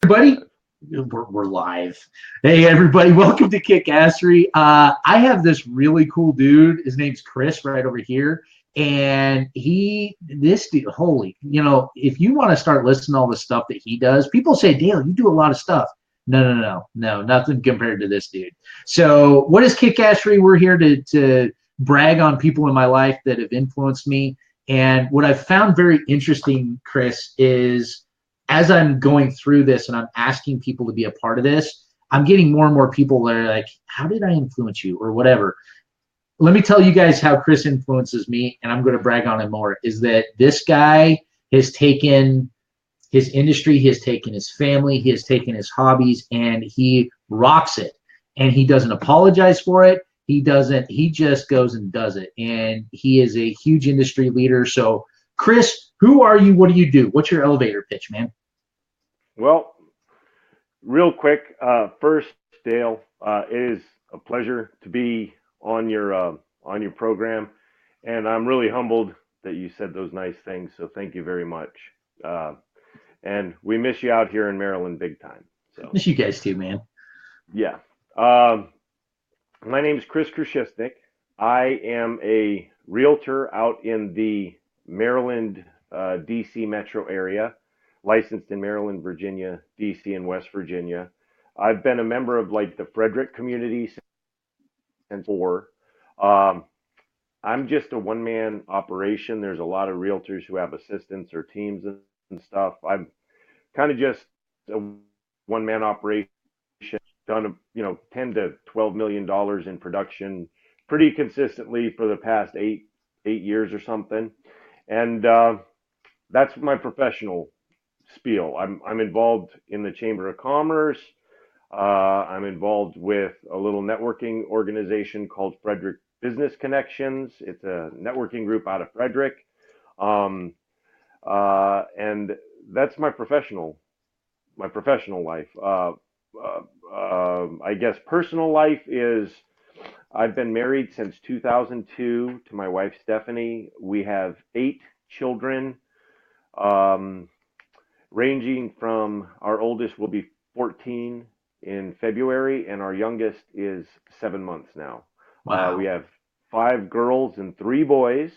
Everybody, we're live. Hey, everybody, welcome to Kickassery. I have this really cool dude. His name's Chris, right over here. And this dude, holy, if you want to start listening to all the stuff that he does, people say, Dale, you do a lot of stuff. No, nothing compared to this dude. So, what is Kickassery? We're here to brag on people in my life that have influenced me. And what I've found very interesting, Chris, is as I'm going through this and I'm asking people to be a part of this, I'm getting more and more people that are like, how did I influence you or whatever? Let me tell you guys how Chris influences me, and I'm going to brag on him more, is that this guy has taken his industry, he has taken his family, he has taken his hobbies, and he rocks it. And he doesn't apologize for it. He just goes and does it. And he is a huge industry leader. So, Chris, who are you? What do you do? What's your elevator pitch, man? Well, real quick, first, Dale, it is a pleasure to be on your program, and I'm really humbled that you said those nice things. So thank you very much. And we miss you out here in Maryland big time. So Miss you guys too, man. yeah. My name is Chris Kershisnik. I am a realtor out in the Maryland, DC metro area, licensed in Maryland, Virginia, DC, and West Virginia. I've been a member of like the Frederick community since four. I'm just a one-man operation. There's a lot of realtors who have assistants or teams and stuff. I'm kind of just a one-man operation, done 10 to 12 million dollars in production pretty consistently for the past eight years or something, and that's my professional spiel. I'm involved in the Chamber of Commerce. I'm involved with a little networking organization called Frederick Business Connections. It's a networking group out of Frederick, and that's my professional life. I guess personal life is I've been married since 2002 to my wife Stephanie. We have 8 children, ranging from our oldest will be 14 in February, and our youngest is 7 months now. Wow. We have 5 girls and 3 boys.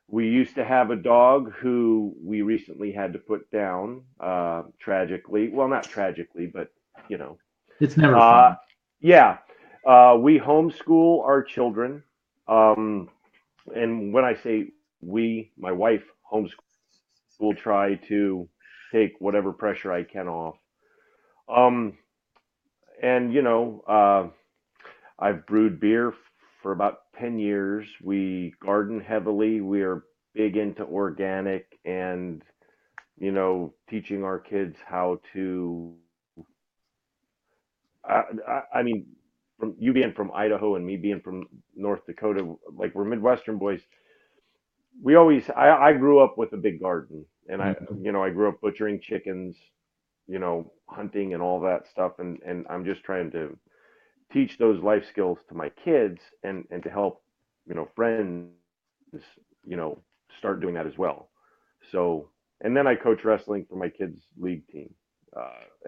We used to have a dog who we recently had to put down, tragically. Well, not tragically, but It's never fun. Yeah. We homeschool our children. And when I say we, my wife homeschool, try to take whatever pressure I can off. And I've brewed beer for about 10 years. We garden heavily. We are big into organic and, teaching our kids how to, I mean, from you being from Idaho and me being from North Dakota, like we're Midwestern boys. I grew up with a big garden, and I grew up butchering chickens, hunting and all that stuff. And I'm just trying to teach those life skills to my kids and to help, friends, start doing that as well. So, and then I coach wrestling for my kids' league team.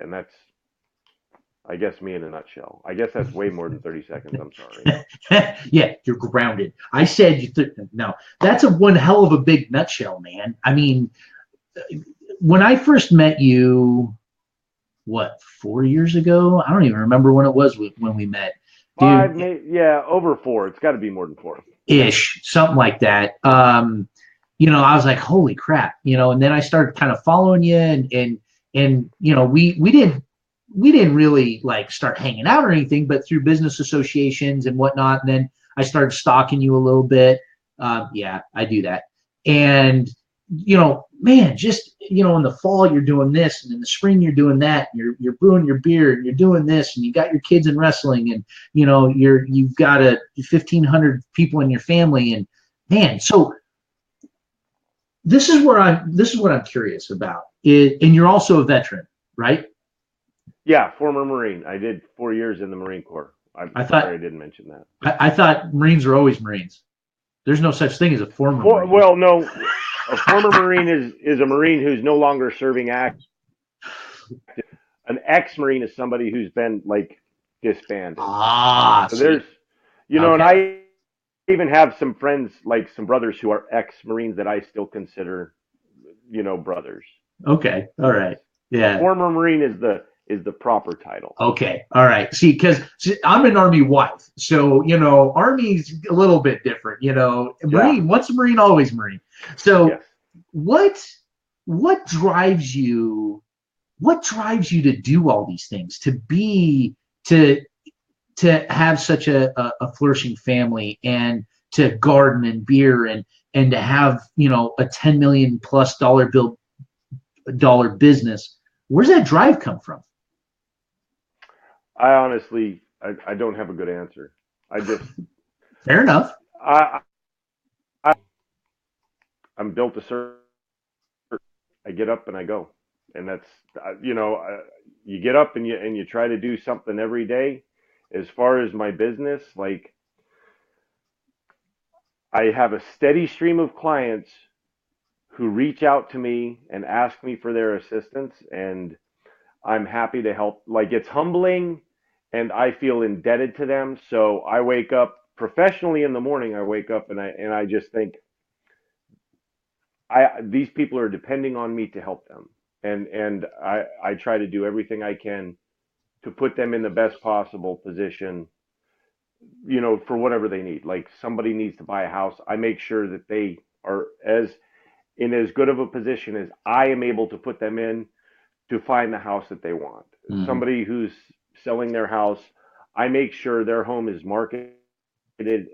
And that's, I guess, me in a nutshell. I guess that's way more than 30 seconds. I'm sorry. Yeah, you're grounded. I said no. That's one hell of a big nutshell, man. I mean, when I first met you, 4 years ago? I don't even remember when it was when we met. Dude, 5, maybe, yeah, over 4. It's got to be more than 4. Ish, something like that. I was like, holy crap, and then I started kind of following you, and we didn't really like start hanging out or anything, but through business associations and whatnot. And then I started stalking you a little bit. Yeah, I do that. And, man, just, in the fall, you're doing this, and in the spring, you're doing that. And you're brewing your beer, and you're doing this, and you got your kids in wrestling, and, you've got 1,500 people in your family. And man, so this is what I'm curious about. And you're also a veteran, right? Yeah, former Marine. I did 4 years in the Marine Corps. I thought sorry I didn't mention that. I thought Marines are always Marines. There's no such thing as a former Marine. Well, no. A former Marine is a Marine who's no longer serving active. an ex-Marine is somebody who's been like disbanded. Ah, So there's, see. and Okay. I even have some friends, like some brothers who are ex-Marines that I still consider, brothers. Okay. All It's right. a Yeah. former Marine is the proper title. Okay. All right. See, because I'm an Army wife. So, Army's a little bit different. Yeah. Marine, once a Marine, always Marine. So Yes. what what drives you what drives you to do all these things, to have such a flourishing family, and to garden and beer, and to have a 10 million plus dollar business? Where's that drive come from? I honestly, I don't have a good answer. I just, Fair enough. I, I I'm built to serve. I get up and I go, and that's, you get up and you try to do something every day. As far as my business, like I have a steady stream of clients who reach out to me and ask me for their assistance, and I'm happy to help. Like it's humbling, and I feel indebted to them. So I wake up professionally in the morning. I wake up and I just think, these people are depending on me to help them, and I try to do everything I can to put them in the best possible position, for whatever they need. Like somebody needs to buy a house, I make sure that they are in as good of a position as I am able to put them in to find the house that they want. Mm-hmm. Somebody who's selling their house, I make sure their home is marketed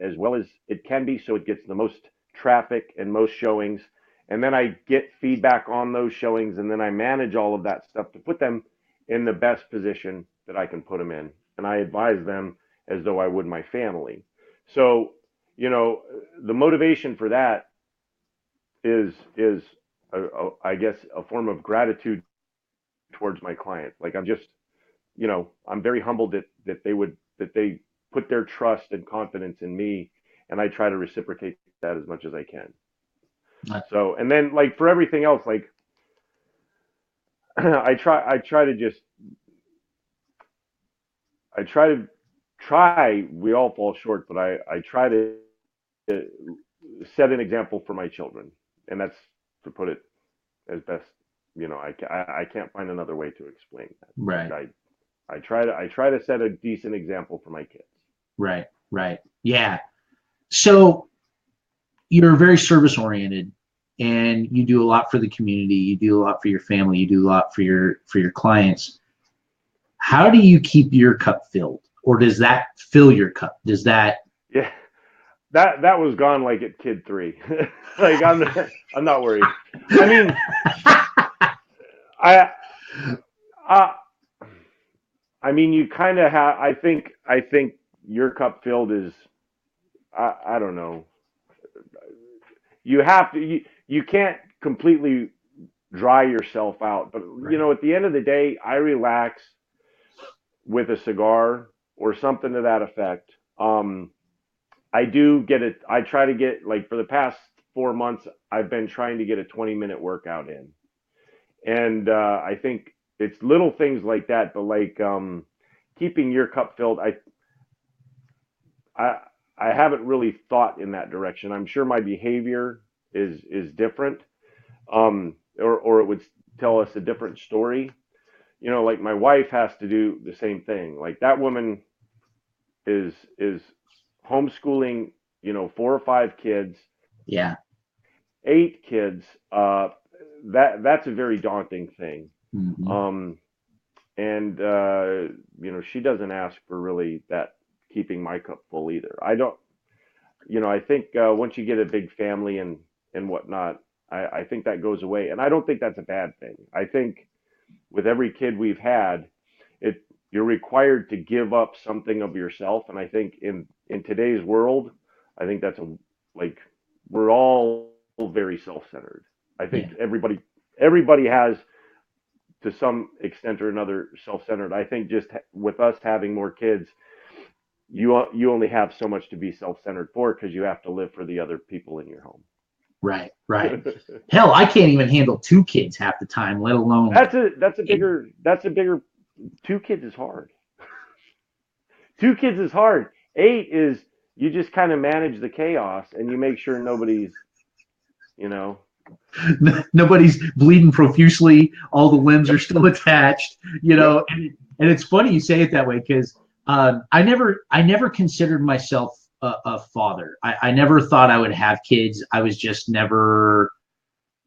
as well as it can be so it gets the most traffic and most showings. And then I get feedback on those showings, and then I manage all of that stuff to put them in the best position that I can put them in. And I advise them as though I would my family. So, the motivation for that is I guess a form of gratitude towards my client. Like I'm just, I'm very humbled that they put their trust and confidence in me, and I try to reciprocate that as much as I can. So, and then like for everything else, like I try to just, I try to we all fall short, but I try to set an example for my children, and that's, to put it as best, I can't find another way to explain that. Like Right. I try to set a decent example for my kids. Right. Right. Yeah. So you're very service oriented, and you do a lot for the community. You do a lot for your family. You do a lot for your clients. How do you keep your cup filled, or does that fill your cup? Does that? Yeah, that was gone like at kid 3. Like I'm not worried. I mean, I I I mean, you kind of have. I think your cup filled is, I don't know. You have to. You can't completely dry yourself out. But Right. at the end of the day, I relax with a cigar or something to that effect. I do get it. I try to get, like, for the past 4 months, I've been trying to get a 20-minute workout in, and I think it's little things like that. But like, keeping your cup filled, I I haven't really thought in that direction. I'm sure my behavior is different, or it would tell us a different story. Like my wife has to do the same thing. Like that woman is homeschooling, 4 or 5 kids, Yeah. 8 kids. That's a very daunting thing. Mm-hmm. Um, and she doesn't ask for really that, keeping my cup full either. I don't. I think once you get a big family and whatnot, I think that goes away, and I don't think that's a bad thing. I think with every kid we've had, you're required to give up something of yourself, and I think in today's world, I think that's like we're all very self-centered. I Yeah. think everybody has, to some extent or another, self-centered. I think just with us having more kids, you only have so much to be self-centered for, because you have to live for the other people in your home. Right. Right. Hell, I can't even handle 2 kids half the time, let alone That's a it. bigger 2 kids is hard. 2 kids is hard. 8 is you just kind of manage the chaos and you make sure nobody's, you know. Nobody's bleeding profusely. All the limbs are still attached, Yep. and it's funny you say it that way because I never considered myself a father. I never thought I would have kids. I was just never.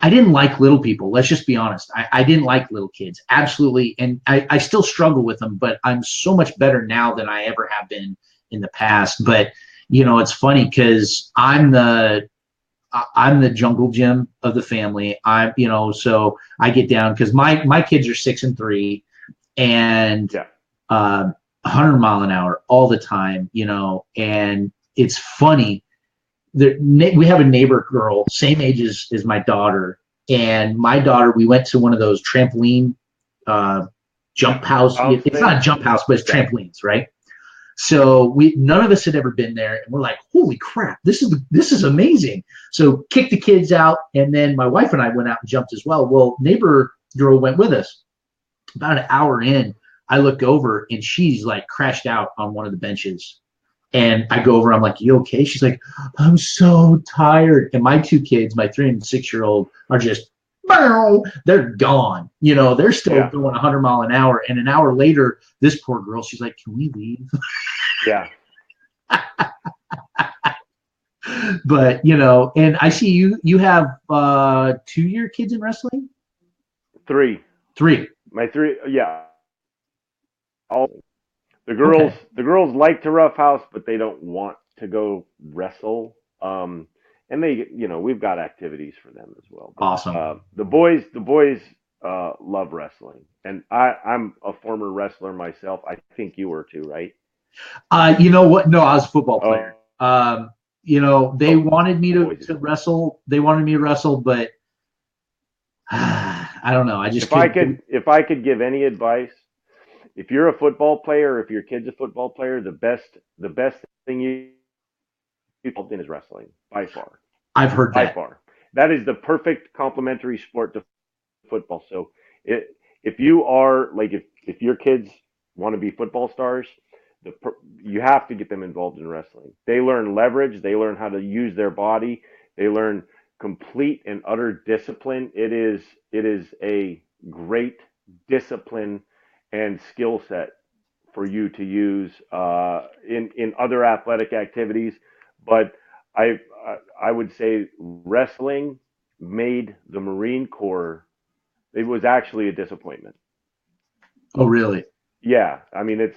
I didn't like little people. Let's just be honest. I didn't like little kids. Absolutely. And I still struggle with them, but I'm so much better now than I ever have been in the past. But, it's funny because I'm the jungle gym of the family. So I get down because my kids are 6 and 3 and Yeah. 100 mile an hour all the time, and it's funny. We have a neighbor girl, same age as my daughter, and my daughter, we went to one of those trampoline jump house. It's not a jump house, but it's trampolines, right? So none of us had ever been there, and we're like, "Holy crap, this is amazing!" So kicked the kids out, and then my wife and I went out and jumped as well. Well, neighbor girl went with us. About an hour in, I look over, and she's like crashed out on one of the benches. And I go over, I'm like, "You okay?" She's like, "I'm so tired." And my 2 kids, my 3 and 6-year-old, are just, they're gone. They're still going 100 mile an hour. And an hour later, this poor girl, she's like, "Can we leave?" Yeah. But, and I see you have 2-year kids in wrestling? 3. 3. My 3, yeah. All the girls like to roughhouse, but they don't want to go wrestle. And they, we've got activities for them as well. But, Awesome. The boys love wrestling, and I'm a former wrestler myself. I think you were too, right? You know what? No, I was a football player. They wanted me to wrestle. They wanted me to wrestle, but I don't know. I just if I could give any advice, if you're a football player, or if your kid's a football player, the best thing you involved in is wrestling by far. I've heard that. By far, that is the perfect complementary sport to football. So, if you are like if your kids want to be football stars, you have to get them involved in wrestling. They learn leverage. They learn how to use their body. They learn complete and utter discipline. It is a great discipline and skill set for you to use in other athletic activities. But I would say wrestling made the Marine Corps. It was actually a disappointment. Oh, really? Yeah, I mean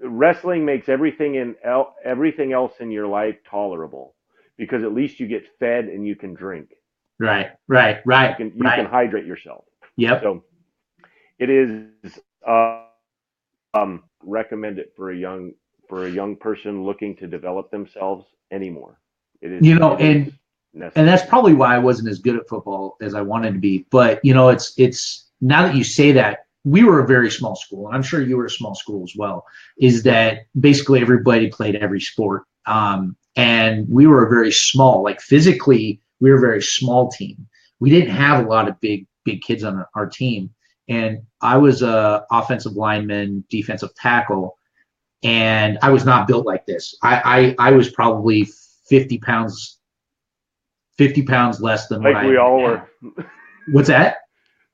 wrestling makes everything else in your life tolerable because at least you get fed and you can drink. Right. You can hydrate yourself. Yep. So it is recommend it for a young person looking to develop themselves anymore. It is and that's probably why I wasn't as good at football as I wanted to be. But it's now that you say that, we were a very small school, and I'm sure you were a small school as well. Is that basically everybody played every sport, and we were a very small, like physically, we were a very small team. We didn't have a lot of big kids on our team, and I was a offensive lineman, defensive tackle, and I was not built like this. I was probably 50 pounds less than like what we all now. were. What's that?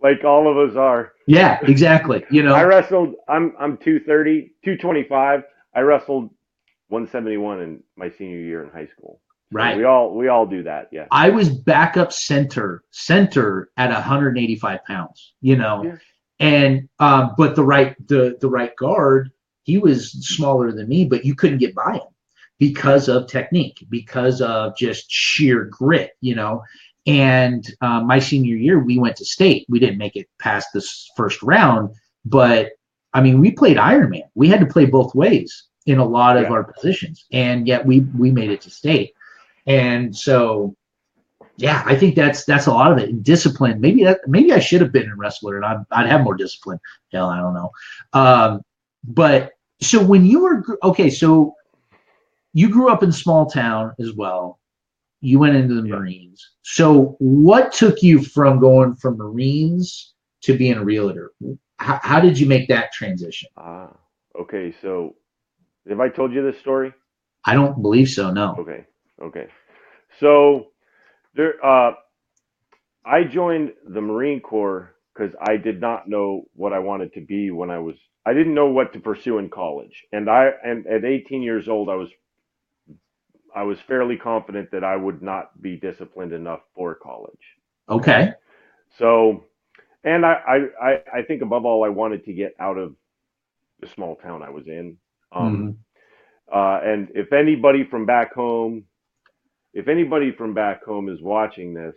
Like all of us are. Yeah, exactly. I wrestled. I'm 230, 225. I wrestled 171 in my senior year in high school. So right. We all do that. Yeah. I was backup center at 185 pounds. Yeah. And but the right guard, he was smaller than me, but you couldn't get by him because of technique, because of just sheer grit. And my senior year, we went to state. We didn't make it past this first round, but I mean, we played Ironman. We had to play both ways in a lot of our positions, and yet we made it to state. And so, yeah, I think that's a lot of it. Discipline. Maybe I should have been a wrestler, and I'd have more discipline. Hell, I don't know. But so when you were so you grew up in a small town as well. You went into the Marines. So what took you from going from Marines to being a realtor? how did you make that transition? Okay. So have I told you this story? I don't believe so. No. Okay. Okay. So there, I joined the Marine Corps because I did not know what I wanted to be when I didn't know what to pursue in college. And at 18 years old, I was fairly confident that I would not be disciplined enough for college. Okay. Okay. So, and I think above all, I wanted to get out of the small town I was in. Um, Hmm. and if anybody from back home is watching this,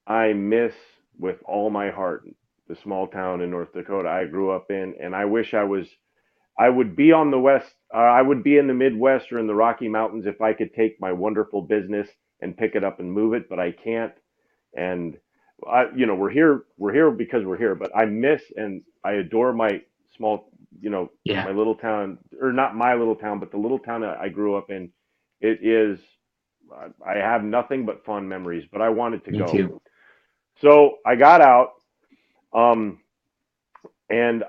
I miss with all my heart the small town in North Dakota I grew up in, and I wish I would be on the west. I would be in the Midwest or in the Rocky Mountains if I could take my wonderful business and pick it up and move it, but I can't. And we're here because we're here. But I miss and I adore my small, Yeah. my little town, or not my little town, but the little town that I grew up in. It is. I have nothing but fond memories, but I wanted to Me go. too. So I got out, um, and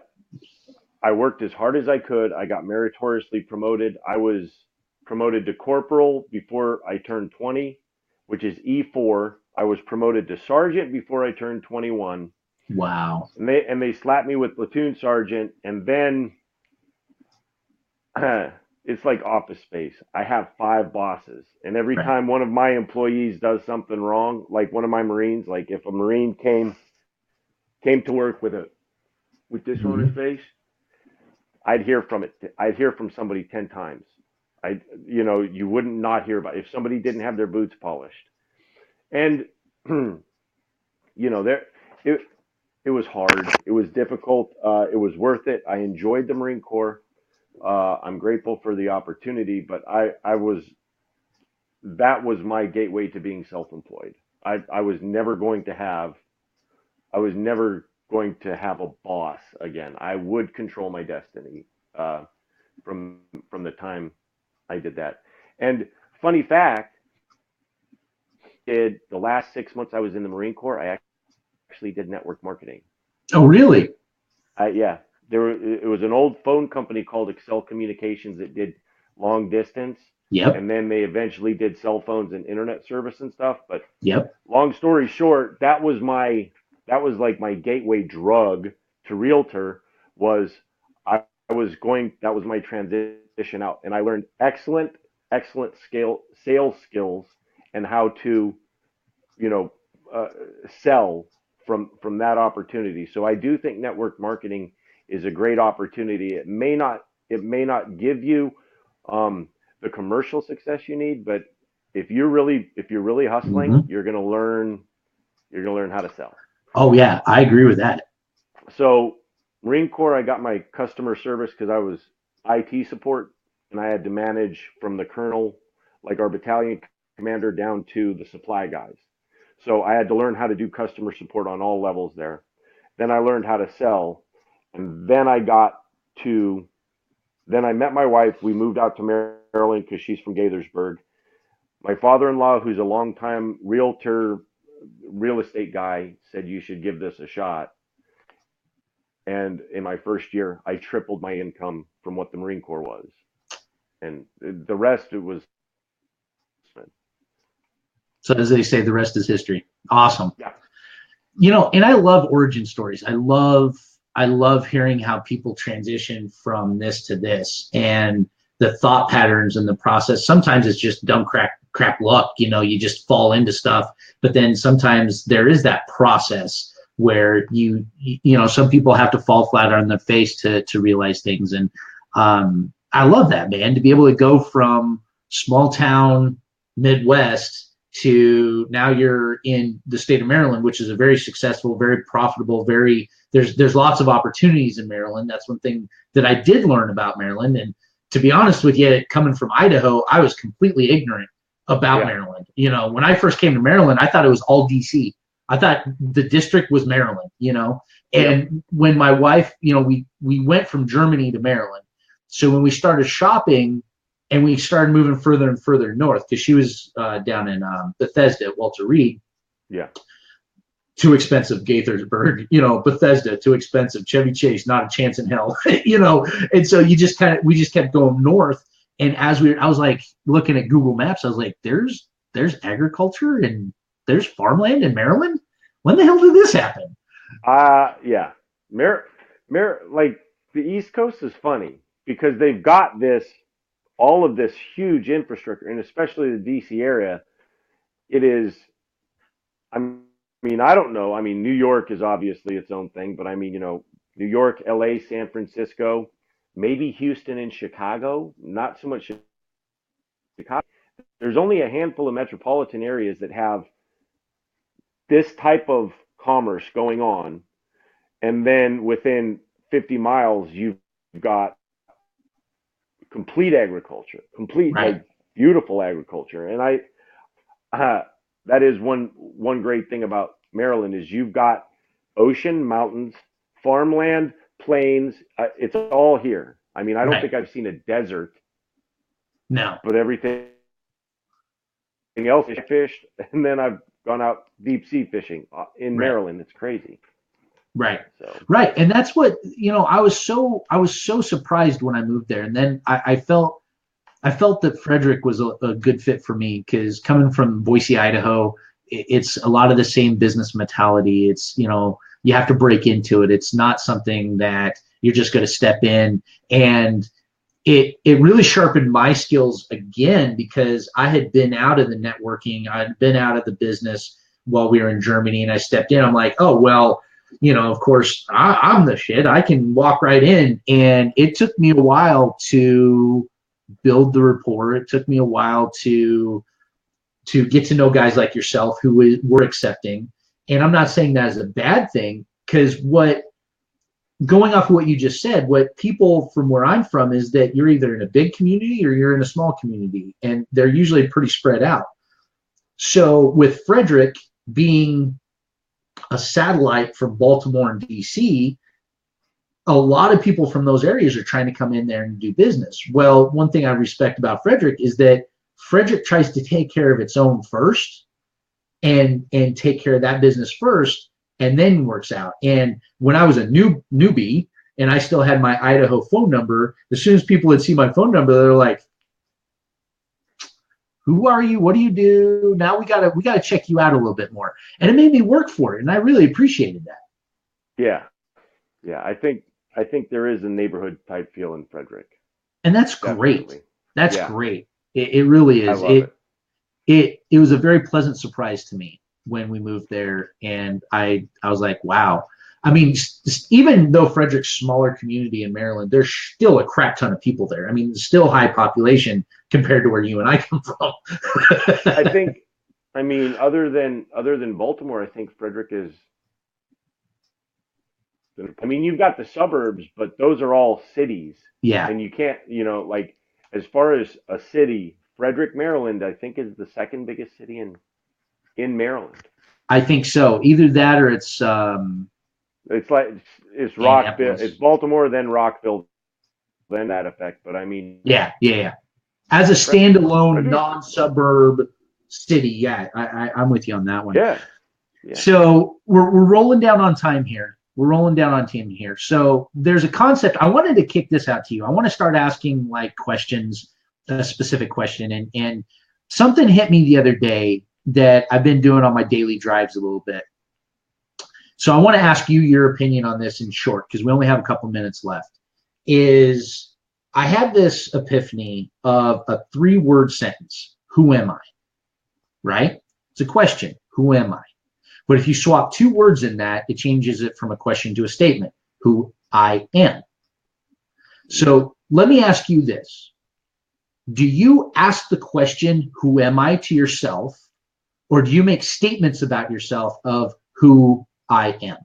I worked as hard as I could. I got meritoriously promoted. I was promoted to corporal before I turned 20, which is E4. I was promoted to sergeant before I turned 21. Wow. And they slapped me with platoon sergeant, and then it's like Office Space. I have 5 bosses, and every Right. time one of my employees does something wrong, like one of my Marines, like if a Marine came to work with this on his Hmm. face, I'd hear from it. I'd hear from somebody 10 times. You wouldn't not hear about it if somebody didn't have their boots polished. And there, it it was hard. It was difficult. It was worth it. I enjoyed the Marine Corps. I'm grateful for the opportunity, but I was that was my gateway to being self-employed. I was never going to have I was never going to have a boss again. I would control my destiny uh, from the time I did that. And funny fact, did the last 6 months I was in the Marine Corps, I actually did network marketing. Oh, really? Yeah, it was an old phone company called Excel Communications that did long distance, Yep. and then they eventually did cell phones and internet service and stuff. But Yep. long story short, that was like my gateway drug to realtor was I was going that was my transition out, and I learned excellent scale sales skills and how to you know uh, sell from that opportunity. So I do think network marketing is a great opportunity. It may not give you um, the commercial success you need, but if you're really hustling, Hmm. you're gonna learn how to sell. Oh, yeah. I agree with that. So Marine Corps, I got my customer service because I was IT support, and I had to manage from the colonel, like our battalion commander, down to the supply guys. So I had to learn how to do customer support on all levels there. Then I learned how to sell, and to then I met my wife. We moved out to Maryland because she's from Gaithersburg. My father-in-law, who's a longtime realtor, real estate guy, said you should give this a shot. And in my first year, I tripled my income from what the Marine Corps was. And the rest, it was, So as they say, the rest is history. Awesome. yeah, And I love origin stories. I love hearing how people transition from this to this and the thought patterns and the process. Sometimes it's just dumb crap luck. You just fall into stuff, but then sometimes there is that process where some people have to fall flat on their face to realize things. And I love that, man, to be able to go from small town Midwest to now you're in the state of Maryland, which is a very successful, very profitable, there's lots of opportunities in Maryland. That's one thing that I did learn about Maryland. And to be honest with you, coming from Idaho, I was completely ignorant about yeah, Maryland. When I first came to Maryland, I thought it was all DC. I thought the district was Maryland. yep, And when my wife, we went from Germany to Maryland. So when we started shopping, and we started moving further and further north because she was down in Bethesda at Walter Reed. yeah, too expensive, Gaithersburg, Bethesda, too expensive, Chevy Chase, not a chance in hell, and so we just kept going north. And I was like looking at Google Maps, I was like, there's agriculture and there's farmland in Maryland. When the hell did this happen? Yeah. Like the East Coast is funny because they've got all of this huge infrastructure, and especially the DC area. It is, I mean, I don't know. I mean, New York is obviously its own thing, but I mean, New York, LA, San Francisco, maybe Houston and Chicago, not so much Chicago. There's only a handful of metropolitan areas that have this type of commerce going on. And then within 50 miles, you've got complete agriculture, complete, Right. like, beautiful agriculture. And that is one great thing about Maryland is you've got ocean, mountains, farmland, plains. It's all here. I mean, I don't Right. think I've seen a desert, No. but everything else is fished. And then I've gone out deep sea fishing in Right. Maryland. It's crazy. Right. So Right. And that's what, I was so surprised when I moved there. And then I felt that Frederick was a good fit for me because coming from Boise, Idaho, it's a lot of the same business mentality. It's, you have to break into it. It's not something that you're just going to step in. And it really sharpened my skills again because I had been out of the networking. I'd been out of the business while we were in Germany, and I stepped in. I'm like, oh, well, of course, I'm the shit. I can walk right in. And it took me a while to build the rapport. It took me a while to get to know guys like yourself who were accepting. And I'm not saying that as a bad thing, because going off of what you just said, what people from where I'm from is that you're either in a big community or you're in a small community, and they're usually pretty spread out. So with Frederick being a satellite from Baltimore and DC, a lot of people from those areas are trying to come in there and do business. Well, one thing I respect about Frederick is that Frederick tries to take care of its own first and take care of that business first and then works out. And when I was a newbie and I still had my Idaho phone number, as soon as people would see my phone number, they're like, who are you? What do you do? Now we gotta check you out a little bit more. And it made me work for it. And I really appreciated that. yeah, yeah. I think there is a neighborhood type feel in Frederick. And that's great. Definitely. That's Yeah, great. It really I is. love it. It was a very pleasant surprise to me when we moved there, and I was like, wow. I mean, even though Frederick's a smaller community in Maryland, there's still a crap ton of people there. I mean, still high population compared to where you and I come from. I think, I mean, other than Baltimore, I think Frederick is. I mean, you've got the suburbs, but those are all cities, Yeah, and you can't, like as far as a city, Frederick, Maryland, I think is the second biggest city in Maryland. I think so. Either that or it's It's like it's Rockville, it's Annapolis. Baltimore, then Rockville, then that effect. But I mean, Yeah. As a standalone Frederick, non-suburb city, yeah, I'm with you on that one. yeah, yeah. So we're rolling down on time here. We're rolling down on time here. So there's a concept. I wanted to kick this out to you. I want to start asking like questions, a specific question, and something hit me the other day that I've been doing on my daily drives a little bit. So I want to ask you your opinion on this in short because we only have a couple minutes left. Is I had this epiphany of a 3-word sentence. Who am I? Right? It's a question. Who am I? But if you swap 2 words in that, it changes it from a question to a statement. Who I am. So let me ask you this. Do you ask the question, who am I, to yourself, or do you make statements about yourself of who I am?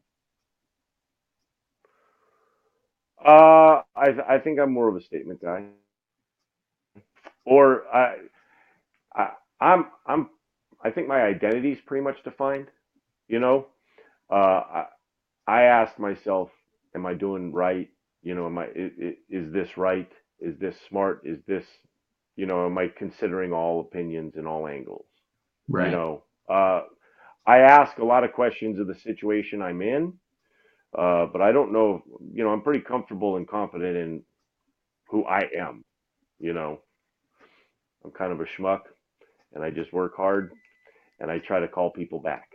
I think I'm more of a statement guy, or I I'm I think my identity is pretty much defined. You know, I ask myself, am I doing right? Is this right? Is this smart? Is this, am I considering all opinions and all angles? You Right. know, uh, I ask a lot of questions of the situation I'm in, but I don't know. I'm pretty comfortable and confident in who I am. You know, I'm kind of a schmuck, and I just work hard, and I try to call people back.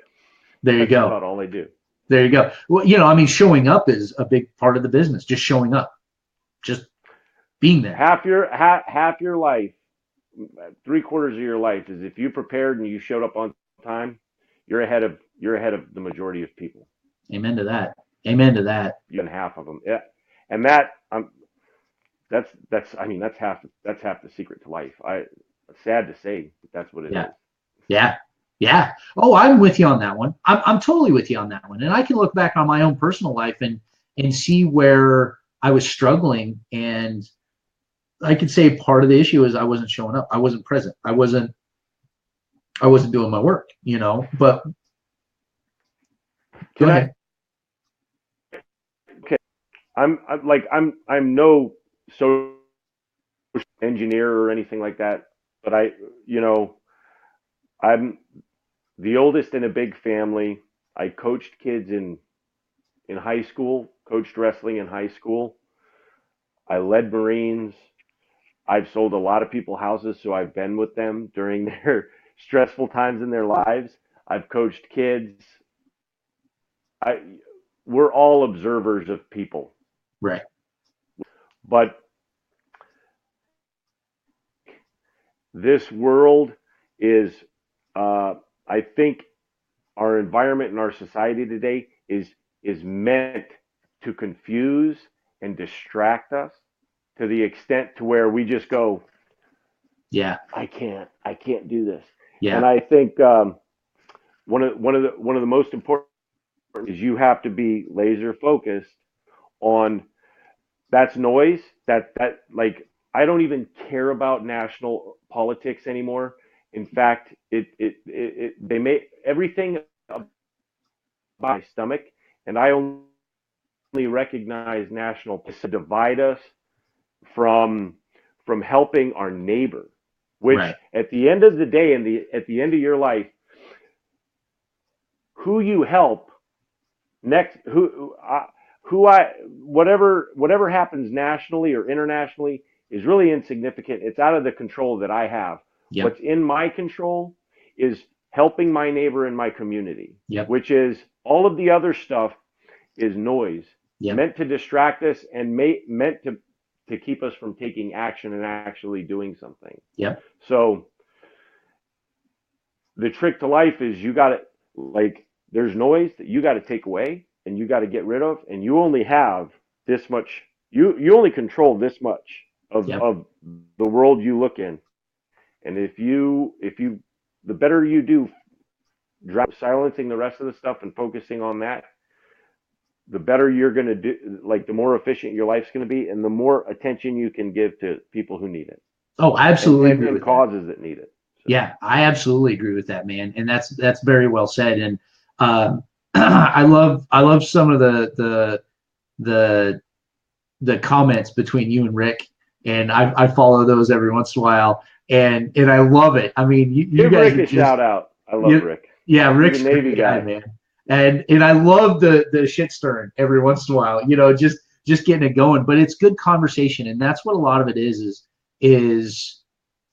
There you That's go. about all I do. There you go. Well, I mean, showing up is a big part of the business. Just showing up, just being there. Half your life, 3/4 of your life is if you prepared and you showed up on time, you're ahead of the majority of people. Amen to that. Amen to that. Even half of them, yeah. And that's half the secret to life. Sad to say, but that's what it Yeah. is. Yeah. Yeah. Oh, I'm with you on that one. I'm totally with you on that one. And I can look back on my own personal life and see where I was struggling. And I could say part of the issue is I wasn't showing up. I wasn't present. I wasn't doing my work, but go Can I? ahead. Okay, I'm no social engineer or anything like that, but I'm the oldest in a big family. I coached kids in high school, coached wrestling in high school. I led Marines. I've sold a lot of people houses, so I've been with them during their stressful times in their lives. I've coached kids. I We're all observers of people, Right. but this world is, I think, our environment and our society today is meant to confuse and distract us to the extent to where we just go, Yeah. I can't do this. And Yeah. I think one of the most important is you have to be laser focused on that's noise. That like I don't even care about national politics anymore. In fact, they make everything about my stomach, and I only recognize national to divide us from helping our neighbor. Which Right. at the end of the day, at the end of your life, who you help next, who I whatever happens nationally or internationally is really insignificant. It's out of the control that I have. Yep. What's in my control is helping my neighbor in my community, Yep. which is all of the other stuff is noise, Yep. meant to distract us and meant to keep us from taking action and actually doing something. Yep. So the trick to life is you got to, like, there's noise that you got to take away and you got to get rid of, and you only have this much. You only control this much Yep. of the world you look in, and if you the better you do silencing the rest of the stuff and focusing on that, the better you're going to do. Like, the more efficient your life's going to be, and the more attention you can give to people who need it, Oh, I absolutely agree and with that. causes that need it. So. Yeah, I absolutely agree with that, man. And that's very well said. And I love some of the the comments between you and Rick, and I follow those every once in a while, and I love it. I mean, you Give guys Rick are a just shout out. I love Rick. yeah, He's a Rick's a Navy great guy, guy. man. And I love the shit stirring every once in a while, just getting it going. But it's good conversation, and that's what a lot of it is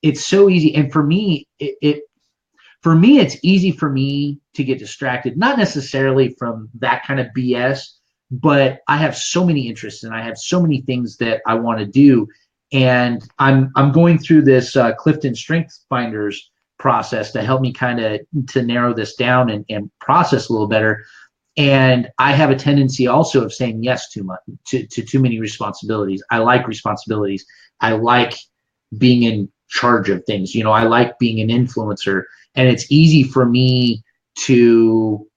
it's so easy. And for me, it's easy for me to get distracted, not necessarily from that kind of BS, but I have so many interests and I have so many things that I want to do. And I'm going through this Clifton Strength Finders process to help me kind of to narrow this down and process a little better. And I have a tendency also of saying yes too much to too many responsibilities. I like responsibilities. I like being in charge of things. I like being an influencer, and it's easy for me to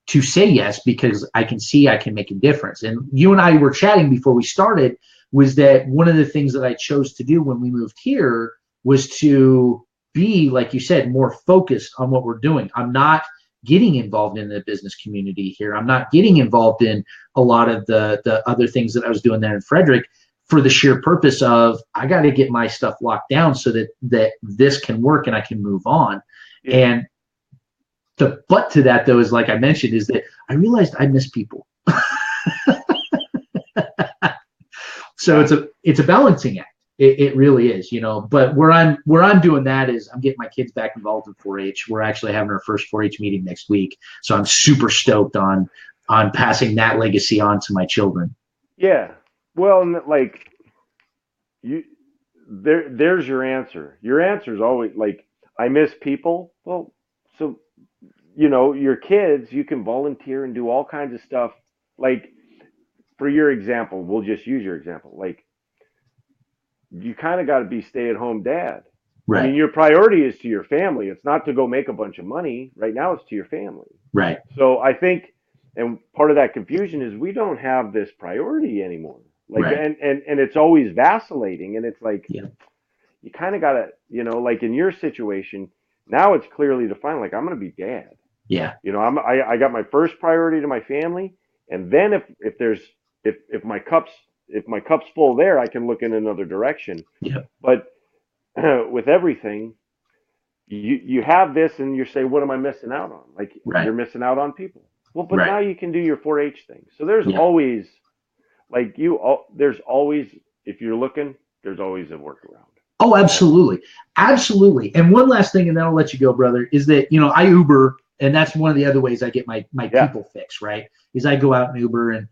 say yes because I can see I can make a difference. And you and I were chatting before we started was that one of the things that I chose to do when we moved here was to be, like you said, more focused on what we're doing. I'm not getting involved in the business community here. I'm not getting involved in a lot of the other things that I was doing there in Frederick for the sheer purpose of I got to get my stuff locked down so that this can work and I can move on. Yeah. And The but to that though is like I mentioned is that I realized I miss people. So it's a balancing act. It really is, you know. But where I'm doing that is I'm getting my kids back involved in 4-H. We're actually having our first 4-H meeting next week, so I'm super stoked on passing that legacy on to my children. Yeah. Well, like you, there's your answer. Your answer is always like, I miss people. Well, so your kids, you can volunteer and do all kinds of stuff. Like for your example, we'll just use your example. Like you kind of got to be stay-at-home dad. I Right. mean, your priority is to your family. It's not to go make a bunch of money. Right now, it's to your family. Right. So I think, and part of that confusion is we don't have this priority anymore. Like, Right. and it's always vacillating. And it's like, Yeah. you kind of got to, like in your situation, now it's clearly defined. Like, I'm going to be dad. Yeah. I got my first priority to my family. And then if my cup's full there, I can look in another direction. Yeah. But with everything, you have this and you say, what am I missing out on? Like Right. you're missing out on people. Well, but Right. now you can do your 4-H thing. So there's Yeah. always there's always, if you're looking, there's always a workaround. Oh, absolutely. Absolutely. And one last thing, and then I'll let you go, brother, is that, I Uber, and that's one of the other ways I get my Yeah. people fix, right? Is I go out and Uber, and,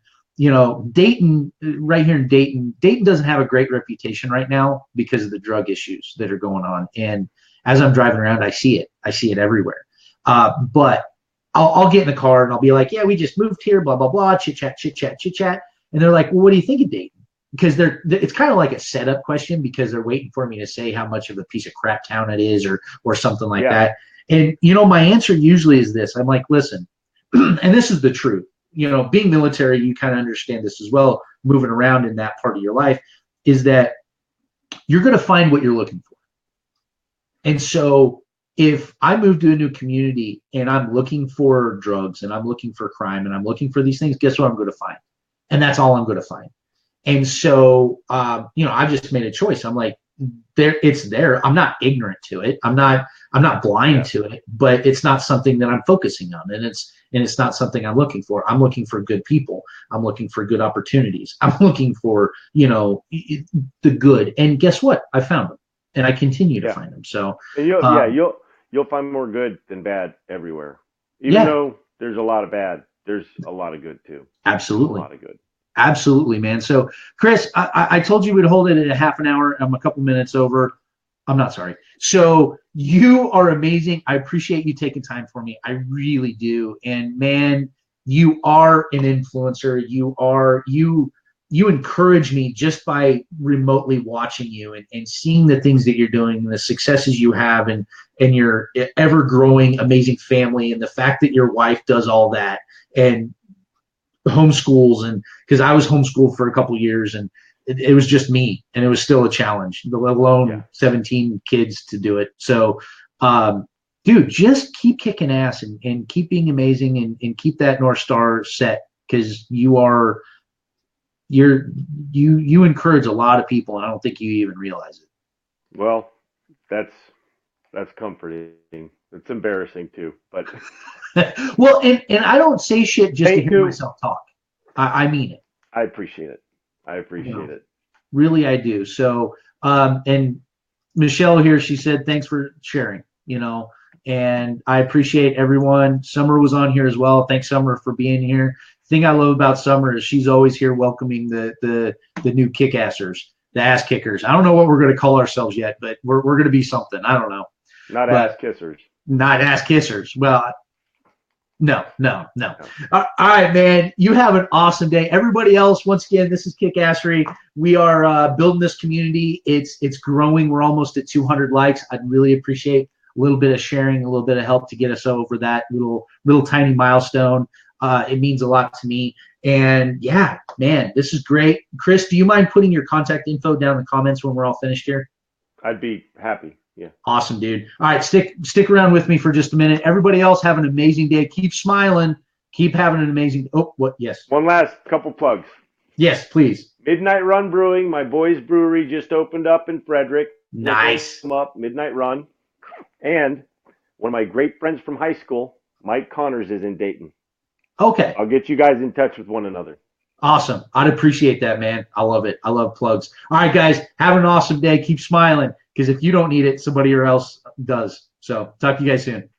Dayton, right here in Dayton doesn't have a great reputation right now because of the drug issues that are going on. And as I'm driving around, I see it. I see it everywhere. But I'll get in the car and I'll be like, yeah, we just moved here, blah, blah, blah, chit chat, chit chat, chit chat. And they're like, well, what do you think of Dayton? Because it's kind of like a setup question because they're waiting for me to say how much of a piece of crap town it is or something like that. And, my answer usually is this. I'm like, listen, and this is the truth. Being military, you kind of understand this as well, moving around in that part of your life, is that you're going to find what you're looking for. And so if I move to a new community and I'm looking for drugs and I'm looking for crime and I'm looking for these things, guess what I'm going to find? And that's all I'm going to find. And so, I just made a choice. I'm like, it's there. I'm not ignorant to it. I'm not blind to it, but it's not something that I'm focusing on. And it's not something I'm looking for. I'm looking for good people. I'm looking for good opportunities. I'm looking for, the good. And guess what? I found them and I continue to find them. So, and you'll find more good than bad everywhere. Even though there's a lot of bad, there's a lot of good too. Absolutely. A lot of good. Absolutely, man. So, Chris, I told you we'd hold it at a half an hour. I'm a couple minutes over. I'm not sorry. So you are amazing. I appreciate you taking time for me. I really do. And man, you are an influencer. You encourage me just by remotely watching you and seeing the things that you're doing and the successes you have and your ever growing amazing family and the fact that your wife does all that and homeschools, and because I was homeschooled for a couple years and it was just me and it was still a challenge, let alone 17 kids to do it. So, dude, just keep kicking ass and keep being amazing and keep that North Star set because you encourage a lot of people and I don't think you even realize it. Well, that's comforting. It's embarrassing too, but well, and I don't say shit just to hear myself talk. I mean it. I appreciate it. I appreciate it. Really, I do. So, and Michelle here, she said, thanks for sharing, and I appreciate everyone. Summer was on here as well. Thanks, Summer, for being here. The thing I love about Summer is she's always here welcoming the new kick-assers, the ass kickers. I don't know what we're going to call ourselves yet, but we're going to be something. I don't know. Not ass kissers. Not ass kissers. Well, no. All right, man. You have an awesome day. Everybody else, once again, this is Kick-Assery. We are building this community. It's growing. We're almost at 200 likes. I'd really appreciate a little bit of sharing, a little bit of help to get us over that little tiny milestone. It means a lot to me. And yeah, man, this is great. Chris, do you mind putting your contact info down in the comments when we're all finished here? I'd be happy. Yeah. Awesome, dude. All right, stick around with me for just a minute. Everybody else have an amazing day. Keep smiling. Keep having an amazing. Oh, what? Yes. One last couple plugs. Yes, please. Midnight Run Brewing, my boys' brewery, just opened up in Frederick. Nice. Up Midnight Run, and one of my great friends from high school, Mike Connors is in Dayton. Okay. I'll get you guys in touch with one another. Awesome. I'd appreciate that, man. I love it. I love plugs. All right, guys, have an awesome day. Keep smiling, because if you don't need it, somebody else does. So talk to you guys soon.